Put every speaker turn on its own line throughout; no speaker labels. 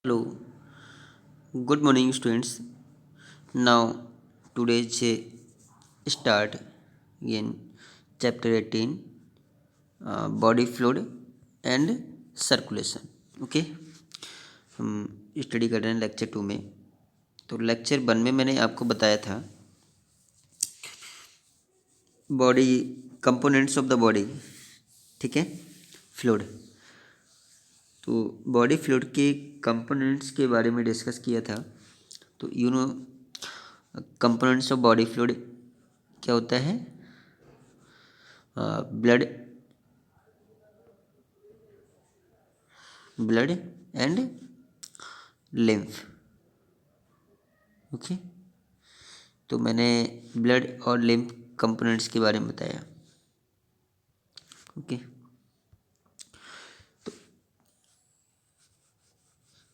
Hello, good morning, students. Now, today's start again chapter 18 body fluid and circulation. Okay, हम study कर रहे हैं lecture 2 में। तो लेक्चर 1 में मैंने आपको बताया था body components of the body, ठीक है, फ्लूइड। तो बॉडी फ्लूइड के कंपोनेंट्स के बारे में डिस्कस किया था। तो कंपोनेंट्स ऑफ बॉडी फ्लूइड क्या होता है? Blood and lymph. ओके, तो मैंने ब्लड और लिम्फ कंपोनेंट्स के बारे में बताया। ओके, तो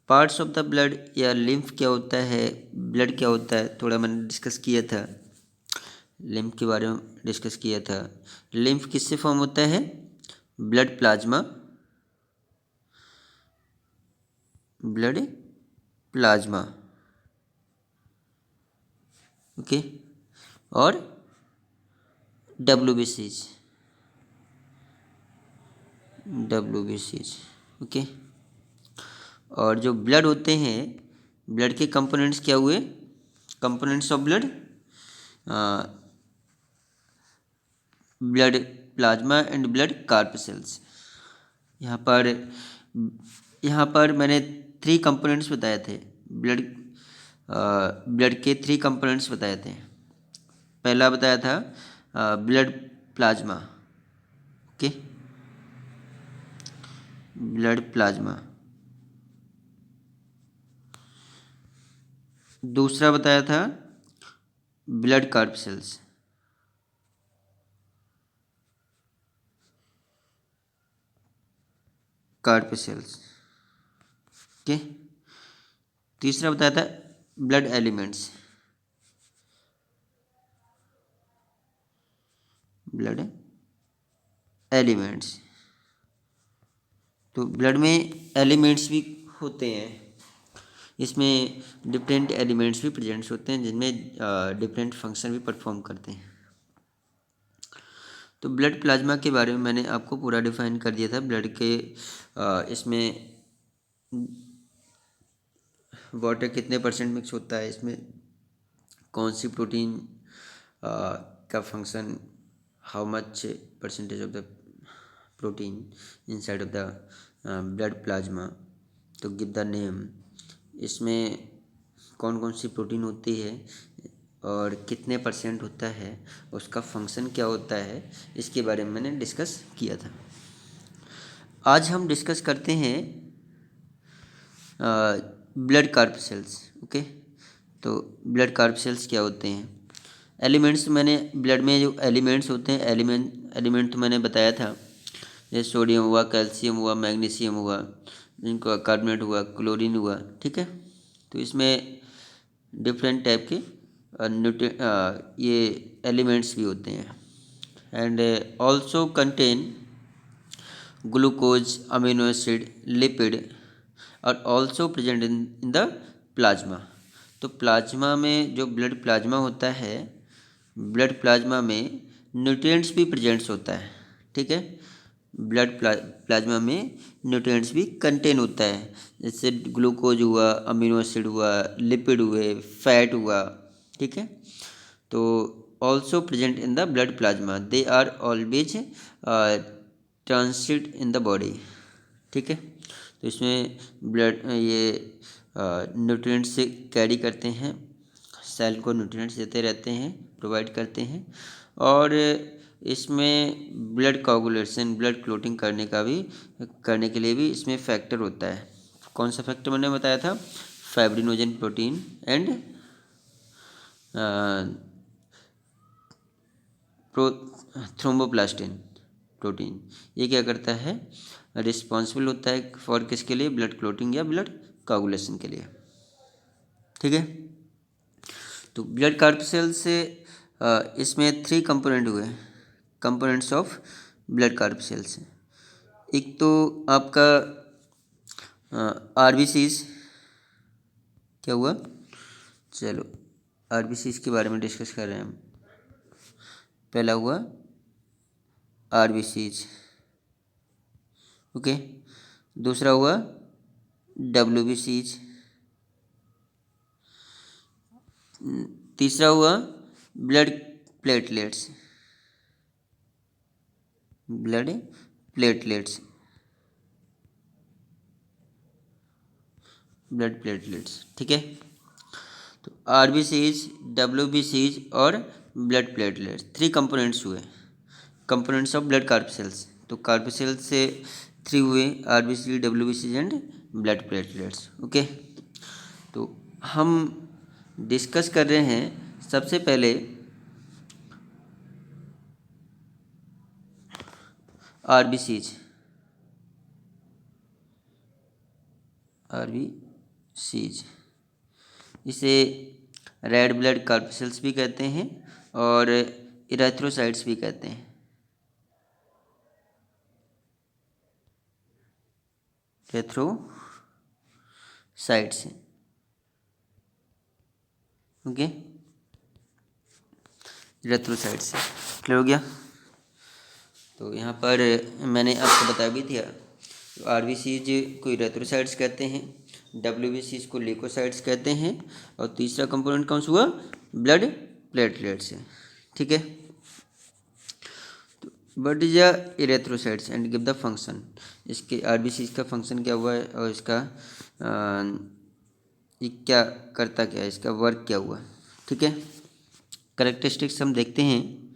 पार्ट्स ऑफ द ब्लड या लिम्फ क्या होता है, ब्लड क्या होता है, थोड़ा मैंने डिस्कस किया था। लिम्फ के बारे में डिस्कस किया था। लिम्फ किससे फॉर्म होता है? ब्लड प्लाज्मा, ओके, और डब्ल्यू बी सीज, ओके। और जो ब्लड होते हैं, ब्लड के कंपोनेंट्स क्या हुए? Components of blood, blood plasma and blood corpuscles. यहाँ पर मैंने 3 कंपोनेंट्स बताए थे। ब्लड ब्लड के 3 कंपोनेंट्स बताए थे। पहला बताया था blood plasma, okay, blood plasma. दूसरा बताया था ब्लड कार्पसेल्स, ओके। तीसरा बताया था ब्लड एलिमेंट्स, ब्लड एलिमेंट्स। तो ब्लड में एलिमेंट्स भी होते हैं, इसमें डिफरेंट एलिमेंट्स भी प्रेजेंट्स होते हैं जिनमें डिफरेंट फंक्शन भी परफॉर्म करते हैं। तो ब्लड प्लाज्मा के बारे में मैंने आपको पूरा डिफाइन कर दिया था। ब्लड के इसमें वाटर कितने परसेंट मिक्स होता है, इसमें कौन सी प्रोटीन का function, how much percentage of the protein inside of the blood plasma, तो गिव द नेम। इसमें कौन कौन सी प्रोटीन होती है और कितने परसेंट होता है, उसका फंक्शन क्या होता है, इसके बारे में मैंने डिस्कस किया था। आज हम डिस्कस करते हैं ब्लड कार्पसेल्स, ओके। तो ब्लड कार्पसेल्स क्या होते हैं? एलिमेंट्स, मैंने ब्लड में जो एलिमेंट्स होते हैं, एलिमेंट तो मैंने बताया था, जैसे सोडियम हुआ, कैल्शियम हुआ, मैग्नीशियम हुआ, जिनका कार्बोनेट हुआ, क्लोरीन हुआ, ठीक है। तो इसमें डिफरेंट टाइप के ये एलिमेंट्स भी होते हैं। And also contain glucose, amino acid, lipid और also present in the plasma. तो प्लाज्मा में जो ब्लड प्लाज्मा होता है, ब्लड प्लाज्मा में न्यूट्रिएंट्स भी प्रेजेंट्स होता है, ठीक है। ब्लड प्लाज्मा में न्यूट्रिएंट्स भी कंटेन होता है, जैसे ग्लूकोज हुआ, अमीनो एसिड हुआ, लिपिड हुए, फैट हुआ, ठीक है। तो also present in the blood plasma, they are always transit in the body, ठीक है। तो इसमें ब्लड ये न्यूट्रिएंट्स से कैरी करते हैं, सेल को न्यूट्रिएंट्स देते रहते हैं, प्रोवाइड करते हैं। और इसमें ब्लड कोआगुलेशन, ब्लड क्लोटिंग करने के लिए भी इसमें फैक्टर होता है। कौन सा फैक्टर मैंने बताया था? Fibrinogen protein and thromboplastin protein. ये क्या करता है? रिस्पॉन्सिबल होता है फॉर किसके लिए? ब्लड क्लोटिंग या ब्लड कोआगुलेशन के लिए, ठीक है। तो ब्लड कार्पसेल से इसमें 3 कंपोनेंट हुए, कंपोनेंट्स ऑफ ब्लड कार्पसेल से। एक तो आपका आरबीसीज, क्या हुआ, चलो आरबीसी के बारे में डिस्कस कर रहे हैं हम। पहला हुआ आरबीसीज, ओके। दूसरा हुआ डब्ल्यूबीसीज। तीसरा हुआ blood platelets, blood platelets, blood platelets, ठीक है। तो आरबीसीज, डब्ल्यूबीसीज और ब्लड प्लेटलेट्स, थ्री कंपोनेंट्स हुए, कंपोनेंट्स ऑफ ब्लड कार्पसेल्स। तो कार्पसेल्स से थ्री हुए, आरबीसी, डब्ल्यूबीसीज एंड ब्लड प्लेटलेट्स, ओके। तो हम डिस्कस कर रहे हैं सबसे पहले आरबीसीज, आरबीसीज, इसे रेड ब्लड कार्पसेल्स भी कहते हैं और इरेथ्रोसाइट्स भी कहते हैं। इरेथ्रोसाइट्स, ओके, इरेथ्रोसाइट्स, क्लियर हो गया। तो यहाँ पर मैंने आपको बताया भी था, आरबीसीज को इरेथ्रोसाइट्स कहते हैं, डब्ल्यूबीसीज को ल्यूकोसाइट्स कहते हैं, और तीसरा कंपोनेंट कौन सा हुआ, ब्लड प्लेटलेट्स है, ठीक है। तो what is the erythrocytes and give the function, इसके आरबीसीज का फंक्शन क्या हुआ है और इसका ये क्या करता, क्या है इसका वर्क क्या हुआ, ठीक है। करेक्टरिस्टिक्स हम देखते हैं,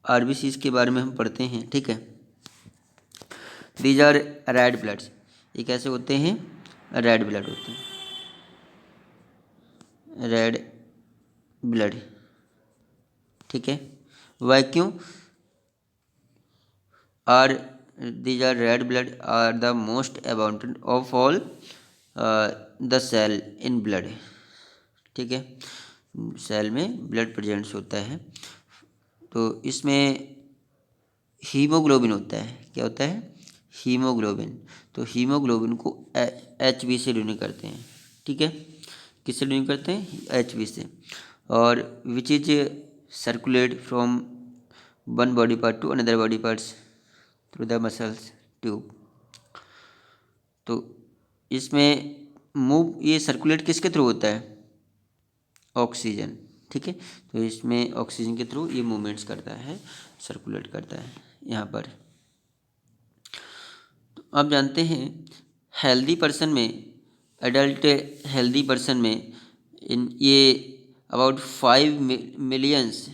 आरबीसीज के बारे में हम पढ़ते हैं, ठीक है। दीज आर रेड ब्लड्स, ये कैसे होते हैं, रेड ब्लड होते हैं, रेड ब्लड, ठीक है। वह क्यों, are these are red blood are the most abundant of all the cell in blood, ठीक है। सेल में ब्लड प्रेजेंट्स होता है, तो इसमें हीमोग्लोबिन होता है, क्या होता है, हीमोग्लोबिन। तो हीमोग्लोबिन को एच बी से डिनोट करते हैं, ठीक है। किससे डिनोट करते हैं, एच बी से, और which is circulate from one body part two another body parts through the muscles tube. तो इसमें मूव, ये सर्कुलेट किसके थ्रू होता है, ऑक्सीजन, ठीक है। तो इसमें ऑक्सीजन के थ्रू ये मूवमेंट्स करता है, सर्कुलेट करता है यहाँ पर। तो आप जानते हैं हेल्दी पर्सन में, एडल्ट हेल्दी पर्सन में इन ये अबाउट 5 मिलियंस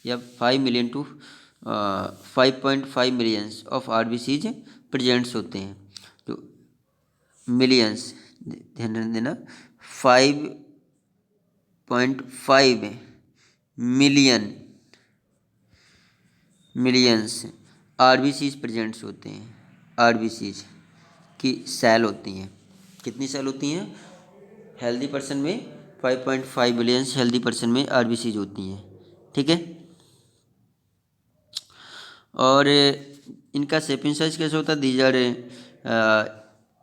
या 5 million to 5.5 millions of RBCs presents होते हैं। तो मिलियंस, ध्यान देना, 5.5 मिलियन, मिलियंस आरबीसीज प्रेजेंट्स होते हैं, आरबीसीज की सेल होती हैं, कितनी सेल होती हैं, हेल्दी पर्सन में 5.5 बिलियंस हेल्दी पर्सन में आरबीसीज होती हैं, ठीक है। और इनका शेपिंग साइज कैसे होता है, these are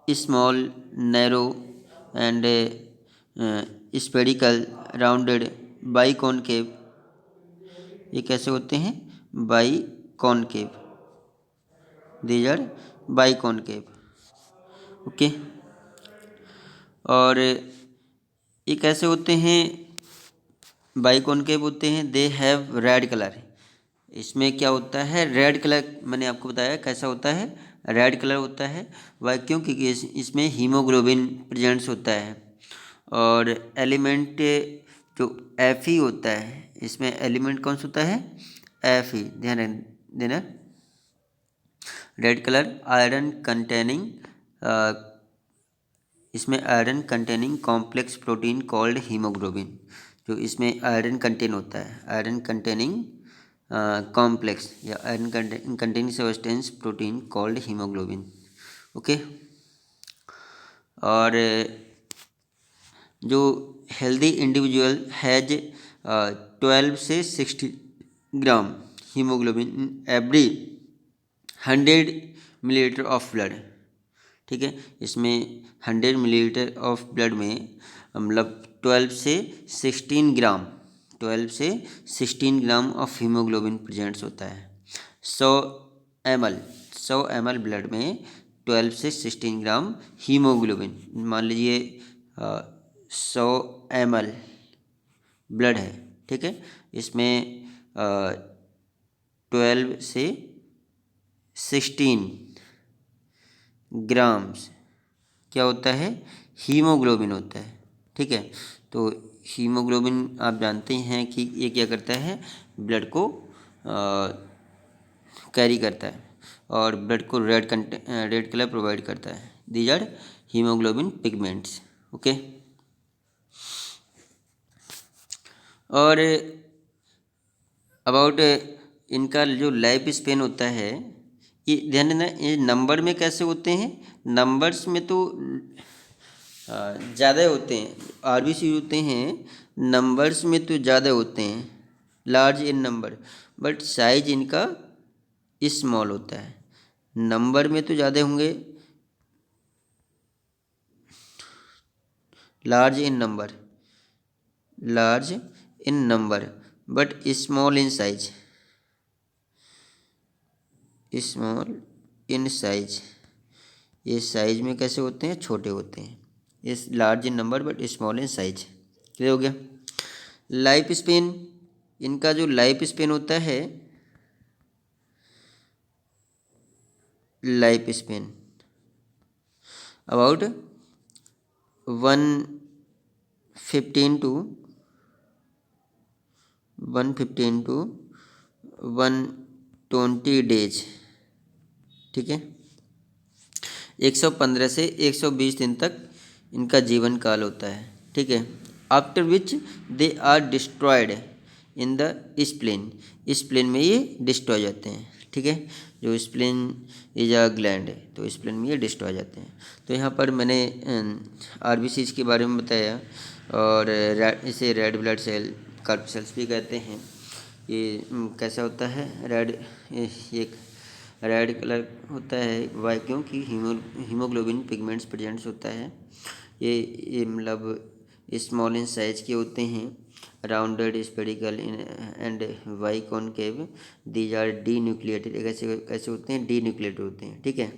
small, narrow and spherical, rounded, biconcave, ये कैसे होते हैं, biconcave, these are biconcave, okay. और ये कैसे होते हैं, बाई कॉनकेव होते हैं, दे हैव रेड कलर, इसमें क्या होता है, रेड कलर, मैंने आपको बताया कैसा होता है, रेड कलर होता है। वह क्योंकि इसमें हीमोग्लोबिन प्रेजेंट्स होता है, और एलिमेंट जो एफ होता है, इसमें एलिमेंट कौन सा होता है, एफ, ध्यान देना, रेड कलर, आयरन कंटेनिंग, इसमें iron containing complex protein called haemoglobin, जो इसमें आयरन कंटेन होता है, आयरन कंटेनिंग कॉम्प्लेक्स या iron containing substance protein called haemoglobin, okay. और जो हेल्दी इंडिविजुअल हैज 12 से 60 ग्राम haemoglobin every 100 millilitre of blood, ठीक है। इसमें 100 मिलीलीटर ऑफ ब्लड में मतलब 12 से 16 ग्राम ऑफ हीमोग्लोबिन प्रेजेंट्स होता है। 100 ml ब्लड में 12 से 16 ग्राम हीमोग्लोबिन, मान लीजिए 100 ml ब्लड है, ठीक है। इसमें 12 से 16 ग्राम्स क्या होता है, हीमोग्लोबिन होता है, ठीक है। तो हीमोग्लोबिन आप जानते हैं कि ये क्या करता है, ब्लड को कैरी करता है और ब्लड को रेड कलर प्रोवाइड करता है। These are haemoglobin pigments, okay. और अबाउट इनका जो लाइफ स्पेन होता है, ये ध्यान देना, ये नंबर में कैसे होते हैं, नंबर्स में तो ज़्यादा होते हैं, आरबीसी होते हैं नंबर्स में तो ज़्यादा होते हैं, large in number, but size इनका स्मॉल होता है। नंबर में तो ज़्यादा होंगे, large in number but small in size, ये साइज में कैसे होते हैं, छोटे होते हैं। इस large in number but small in size, clear हो गया। लाइफ स्पेन, इनका जो लाइफ स्पेन होता है, life span about 115 to 120 days, ठीक है। 115 से 120 दिन तक इनका जीवन काल होता है, ठीक है। After which they are destroyed in the spleen, spleen में ये डिस्ट्रॉय जाते हैं, ठीक है। जो स्प्लेन इज अ ग्लैंड है, तो स्प्लेन में ये डिस्ट्रॉय जाते हैं। तो यहाँ पर मैंने आरबीसीज के बारे में बताया, और इसे रेड ब्लड सेल, कार्पसेल्स भी कहते हैं। ये कैसा होता है, एक रेड कलर होता है, वाई, क्योंकि हीमोग्लोबिन पिगमेंट्स प्रेजेंट्स होता है। ये मतलब स्मॉल इन साइज के होते हैं, rounded spherical and biconcave, these are denucleated, कैसे होते हैं, डी न्यूक्लिएटेड होते हैं, ठीक है।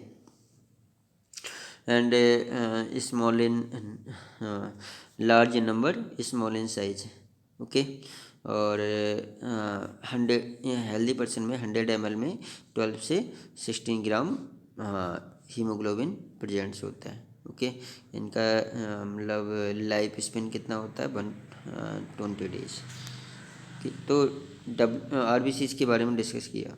And small in large in number, small in size, okay. और 100 हेल्दी पर्सन में 100 ml में 12 से 16 ग्राम हीमोग्लोबिन प्रेजेंट्स होता है, ओके। इनका मतलब लाइफ स्पेन कितना होता है, 120 डेज। तो आरबीसीज के बारे में डिस्कस किया।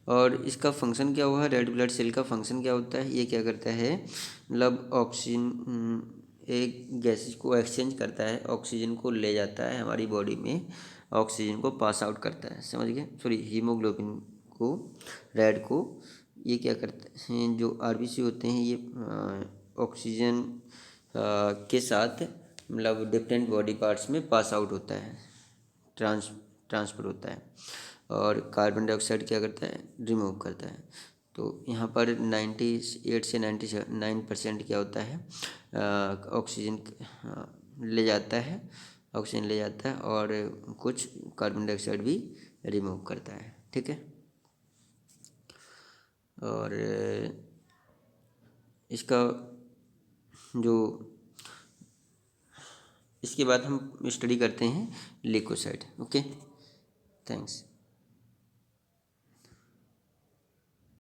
और इसका फंक्शन क्या हुआ, रेड ब्लड सेल का फंक्शन क्या होता है, ये क्या करता है, मतलब ऑक्सीजन, एक गैसेज को एक्सचेंज करता है, ऑक्सीजन को ले जाता है हमारी बॉडी में, ऑक्सीजन को पास आउट करता है, समझ गए, सॉरी, हीमोग्लोबिन को, रेड को, ये क्या करते हैं, जो आरबीसी होते हैं, ये ऑक्सीजन के साथ मतलब डिफरेंट बॉडी पार्ट्स में पास आउट होता है, ट्रांसफ़र होता है, और कार्बन डाइऑक्साइड क्या करता है, रिमूव करता है। तो यहाँ पर 98 से 99% क्या होता है, ऑक्सीजन ले जाता है, ऑक्सीजन ले जाता है, और कुछ कार्बन डाइऑक्साइड भी रिमूव करता है, ठीक है। और इसका जो, इसके बाद हम स्टडी करते हैं लिकोसाइड, ओके। थैंक्स।